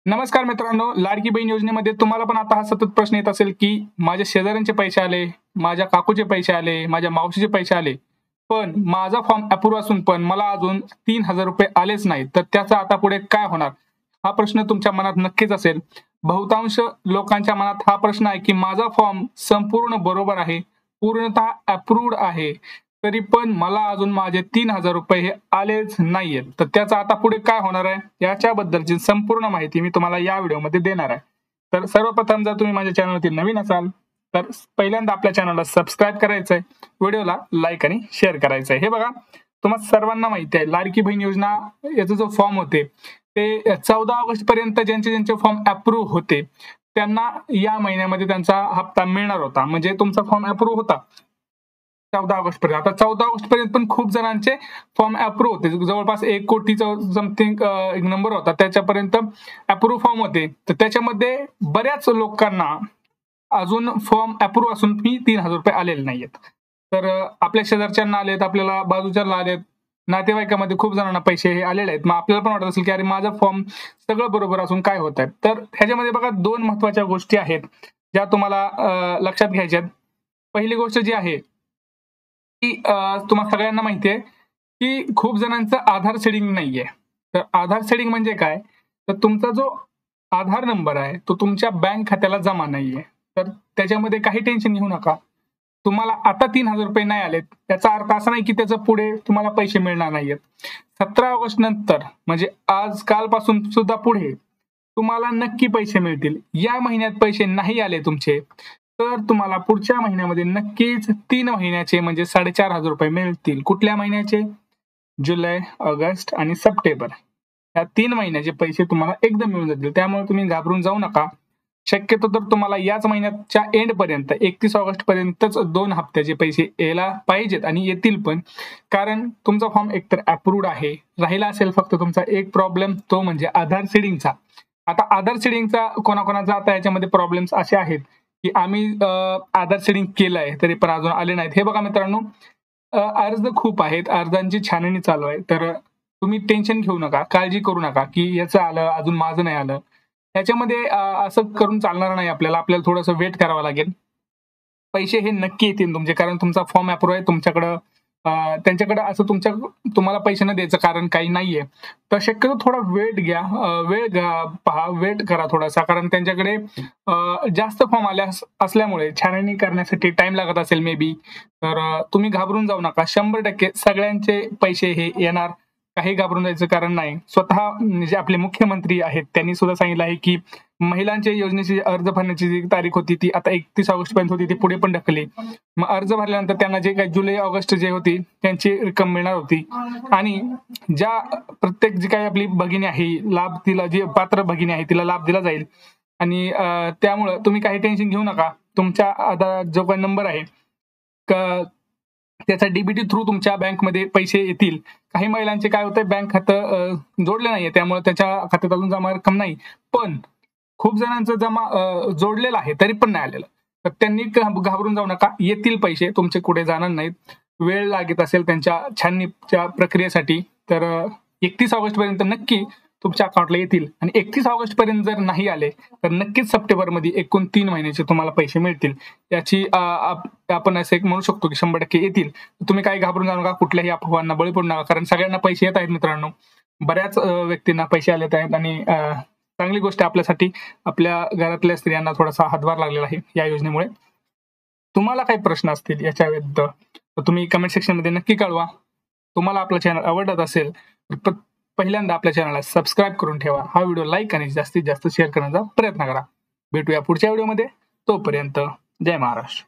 नमस्कार मित्रांनो, लाडकी बहीण योजनेमध्ये तुम्हाला पण आता हा सतत प्रश्न येत असेल की माझ्या शेजाऱ्यांचे पैसे आले, माझ्या काकूचे पैसे आले, माझ्या मावशीचे पैसे आले, पण माझा फॉर्म अप्रूव्ह असून पण मला अजून 3,000 रुपये आलेच नाहीत, तर त्याचा आता पुढे काय होणार? हा प्रश्न तुमच्या मनात नक्कीच असेल. बहुतांश लोकांच्या मनात हा प्रश्न आहे की माझा फॉर्म संपूर्ण बरोबर आहे, पूर्णतः अप्रूव्ड आहे, तरी पण मला अजून माझे 3,000 रुपये हे आलेच नाहीयेत. तर त्याचं आता पुढे काय होणार आहे याच्याबद्दलची संपूर्ण माहिती मी तुम्हाला या व्हिडिओमध्ये देणार आहे. तर सर्वप्रथम जर तुम्ही माझ्या चॅनलवरती नवीन असाल तर पहिल्यांदा आपल्या चॅनलला सबस्क्राईब करायचंय, व्हिडिओला लाईक आणि शेअर करायचंय. हे बघा, तुम्हाला सर्वांना माहिती आहे लाडकी बहीण योजना याचा जो फॉर्म होते ते 14 ऑगस्ट पर्यंत ज्यांचे फॉर्म अप्रूव्ह होते त्यांना या महिन्यामध्ये त्यांचा हप्ता मिळणार होता. म्हणजे तुमचा फॉर्म अप्रूव्ह होता 14 ऑगस्ट पर्यंत. आता 14 ऑगस्ट पर्यंत पण खूप जणांचे फॉर्म अप्रूव्ह होते, जवळपास 1 कोटीचा समथिंग एक नंबर होता, त्याच्यापर्यंत अप्रूव्ह फॉर्म होते. तर त्याच्यामध्ये बऱ्याच लोकांना अजून फॉर्म अप्रूव्ह असून 3,000 रुपये आलेले नाहीयेत. तर आपल्या शेजारच्यांना आलेत, आपल्याला बाजूच्याला आलेत, नातेवाईकामध्ये खूप जणांना पैसे हे आलेले आहेत. मग आपल्याला पण वाटत असेल की अरे माझा फॉर्म सगळं बरोबर असून काय होत आहे. तर ह्याच्यामध्ये बघा 2 महत्वाच्या गोष्टी आहेत ज्या तुम्हाला लक्षात घ्यायच्या आहेत. पहिली गोष्ट जी आहे की तुम्हाला सगळ्यांना माहिती आहे की खूप जणांचं आधार सेडिंग नाहीये. तर आधार सेडिंग म्हणजे काय? तर तुमचा जो आधार नंबर आहे तो तुमच्या बँक खात्याला जमा नाहीये. तर त्याच्यामध्ये काही टेन्शन घेऊ नका. तुम्हाला आता 3,000 रुपये नाही आलेत त्याचा अर्थ असा नाही की त्याचं पुढे तुम्हाला पैसे मिळणार नाहीयेत. 17 ऑगस्ट नंतर म्हणजे आज कालपासून सुद्धा पुढे तुम्हाला नक्की पैसे मिळतील. या महिन्यात पैसे नाही आले तुमचे तर तुम्हाला पुढच्या महिन्यामध्ये नक्कीच 3 महिन्याचे म्हणजे 4,500 रुपये मिळतील. कुठल्या महिन्याचे? जुलै, ऑगस्ट आणि सप्टेंबर या 3 महिन्याचे पैसे तुम्हाला एकदम मिळून जातील. त्यामुळे तुम्ही घाबरून जाऊ नका. शक्यतो तर तुम्हाला याच महिन्याच्या एंड पर्यंत 31 ऑगस्ट पर्यंतच 2 हप्त्याचे पैसे यायला पाहिजेत आणि येतील पण, कारण तुमचा फॉर्म एकतर अप्रूव्ड आहे. राहिला असेल फक्त तुमचा एक प्रॉब्लेम, तो म्हणजे आधार सीडिंगचा. आता आधार सीडिंगचा कोणाकोणाचा आता याच्यामध्ये प्रॉब्लेम्स असे आहेत की आम्ही आधार सीडिंग केलंय तरी पण अजून आले नाहीत. हे बघा मित्रांनो, अर्ज खूप आहेत, अर्जांची छाननी चालू आहे. तर तुम्ही टेन्शन घेऊ नका, काळजी करू नका की याचं आलं अजून माझं नाही आलं. याच्यामध्ये असं करून चालणार नाही. आपल्याला थोडंसं वेट करावं लागेल. पैसे हे नक्की येतील तुमचे, कारण तुमचा फॉर्म अप्रूव्ह आहे. तुमच्याकडं त्यांच्याकडे असं तुम्हाला पैसे न द्यायचं कारण काही नाहीये. तर शक्यतो थोडा वेळ पहा, वेट करा थोडासा, कारण त्यांच्याकडे जास्त फॉर्म आले असल्यामुळे छाननी करण्यासाठी टाइम लागत असेल मे बी. तर तुम्ही घाबरून जाऊ नका. 100% सगळ्यांचे पैसे हे येणार. काही घाबरून जायचं कारण नाही. स्वतः जे आपले मुख्यमंत्री आहेत त्यांनी सुद्धा सांगितलं आहे की महिलांच्या योजनेची अर्ज भरण्याची जी तारीख होती ती आता 31 ऑगस्ट पर्यंत होती, ती पुढे पण ढकलली. मग अर्ज भरल्यानंतर त्यांना जे काही जुलै ऑगस्ट जे होती त्यांची रक्कम मिळणार होती. आणि ज्या प्रत्येक जी काही आपली भगिनी आहे लाभ, तिला जी पात्र भगिनी आहे तिला लाभ दिला जाईल. आणि त्यामुळं तुम्ही काही टेन्शन घेऊ नका. तुमच्या आधार जो काही नंबर आहे त्याचा डीबीटी थ्रू तुमच्या बँकमध्ये पैसे येतील. काही महिलांचे काय होतंय, बँक खातं जोडले नाहीये त्यामुळे त्याच्या खात्यात अजून जमा रक्कम नाही. पण खूप जणांचं जमा जोडलेलं आहे तरी पण नाही आलेलं. तर त्यांनी घाबरून जाऊ नका. येतील पैसे, तुमचे कुठे जाणार नाहीत. वेळ लागत असेल त्यांच्या छाननीच्या प्रक्रियेसाठी तर 31 ऑगस्ट पर्यंत नक्की तुमच्या अकाउंटला येतील. आणि 31 ऑगस्ट पर्यंत जर नाही आले तर नक्कीच सप्टेंबरमध्ये एकूण 3 महिन्याचे तुम्हाला पैसे मिळतील. याची आपण असं एक म्हणू शकतो की 100% येतील. तुम्ही काही घाबरून जाऊ नका, कुठल्याही अफवांना बळी पडू नका, कारण सगळ्यांना पैसे येत आहेत मित्रांनो. बऱ्याच व्यक्तींना पैसे आलेत आहेत आणि चांगली गोष्ट आपल्यासाठी, आपल्या घरातल्या स्त्रियांना थोडासा हातभार लागलेला आहे या योजनेमुळे. तुम्हाला काही प्रश्न असतील याच्या विरुद्ध तर तुम्ही कमेंट सेक्शनमध्ये नक्की कळवा. तुम्हाला आपलं चॅनल आवडत असेल तर पहिल्यांदा आपल्या चॅनलला सबस्क्राईब करून ठेवा. हा व्हिडिओ लाईक आणि जास्तीत जास्त शेअर करण्याचा प्रयत्न करा. भेटूया पुढच्या व्हिडिओमध्ये. तोपर्यंत जय महाराष्ट्र.